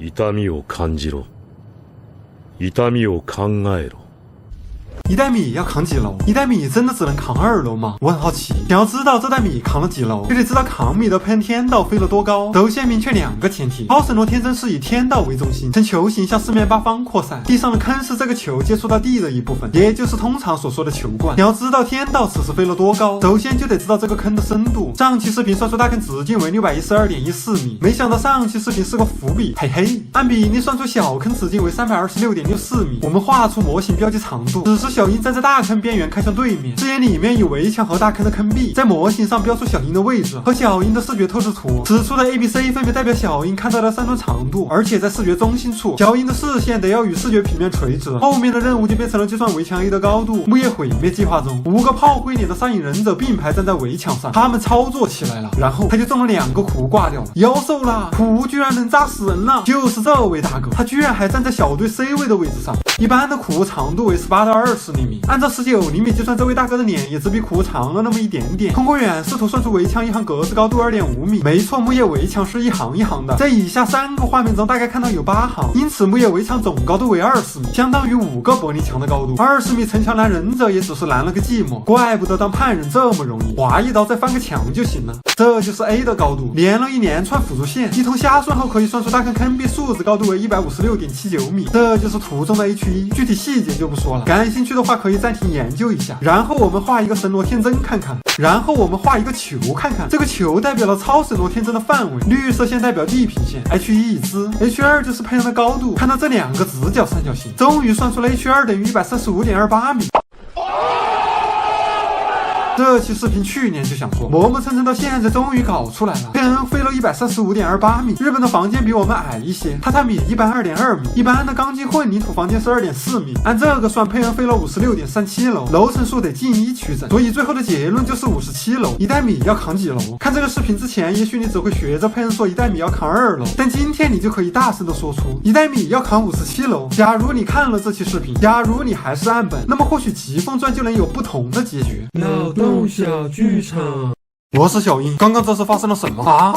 痛みを感じろ。痛みを考えろ。一袋米要扛几楼？一袋米真的只能扛2楼吗？我很好奇，想要知道这袋米扛了几楼，就得知道扛米的佩恩天道飞了多高。首先明确2个前提：超神罗天真是以天道为中心，呈球形向四面八方扩散，地上的坑是这个球接触到地的一部分，也就是通常所说的球冠。你要知道天道此时飞了多高，首先就得知道这个坑的深度。上期视频算出大坑直径为612.14米，没想到上期视频是个伏笔，嘿嘿。按比例算出小坑直径为326.64米，我们画出模型标记长度。此时小鹰站在大坑边缘看向对面，视野里面有围墙和大坑的坑壁，在模型上标出小鹰的位置和小鹰的视觉透视图，此处的 ABC 分别代表小鹰看到的3段长度，而且在视觉中心处，小鹰的视线得要与视觉平面垂直。后面的任务就变成了计算围墙 A 的高度。木叶毁灭计划中，5个炮灰脸的上影忍者并排站在围墙上，他们操作起来了，然后他就中了2个苦挂掉了，妖兽啦！苦居然能炸死人了，就是这位大哥，他居然还站在小队 C 位的位置上。一般的苦长度为18到20厘米，按照19厘米计算，这位大哥的脸也只比苦长了那么一点点。通过远视图算出围墙一行格子高度2.5米，没错，木叶围墙是一行一行的，在以下3个画面中大概看到有8行，因此木叶围墙总高度为20米，相当于5个玻璃墙的高度。20米城墙拦忍者也只是拦了个寂寞，怪不得当叛人这么容易，划一刀再翻个墙就行了。这就是 A 的高度，连了一连串辅助线，一通瞎算后可以算出大坑坑壁数值高度为156.79米，这就是图中的 H1， 具体细节就不说了，感兴趣的话可以暂停研究一下。然后我们画一个神罗天真看看，然后我们画一个球看看，这个球代表了超神罗天真的范围，绿色线代表地平线 H1 已知， H2 就是佩恩的高度，看到这2个直角三角形，终于算出了 H2 等于135.28米。这期视频去年就想说，磨磨蹭蹭到现在终于搞出来了。佩恩飞了135.28米，日本的房间比我们矮一些，榻榻米102.2米，一般的钢筋混凝土房间是2.4米，按这个算，佩恩飞了56.37楼，楼层数得近1取整，所以最后的结论就是57楼。一袋米要扛几楼？看这个视频之前，也许你只会学着佩恩说一袋米要扛2楼，但今天你就可以大声的说出一袋米要扛57楼。假如你看了这期视频，假如你还是岸本，那么或许疾风传就能有不同的结局。脑洞小剧场，我是小鹰，刚刚这是发生了什么啊？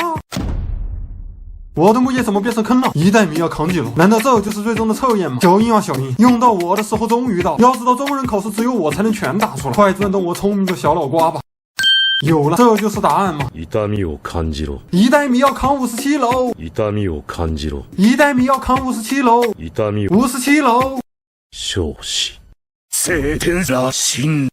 我的木叶怎么变成坑了？一袋米要扛几楼？难道这就是最终的测验吗？小鹰啊小鹰，用到我的时候终于到，要知道中人考试只有我才能全打出来，快转动我聪明的小脑瓜吧。有了，这就是答案吗？痛みを感じろ。一袋米要扛57楼。痛みを感じろ。一袋米要扛57楼。痛みを57楼。少子。晴天らしん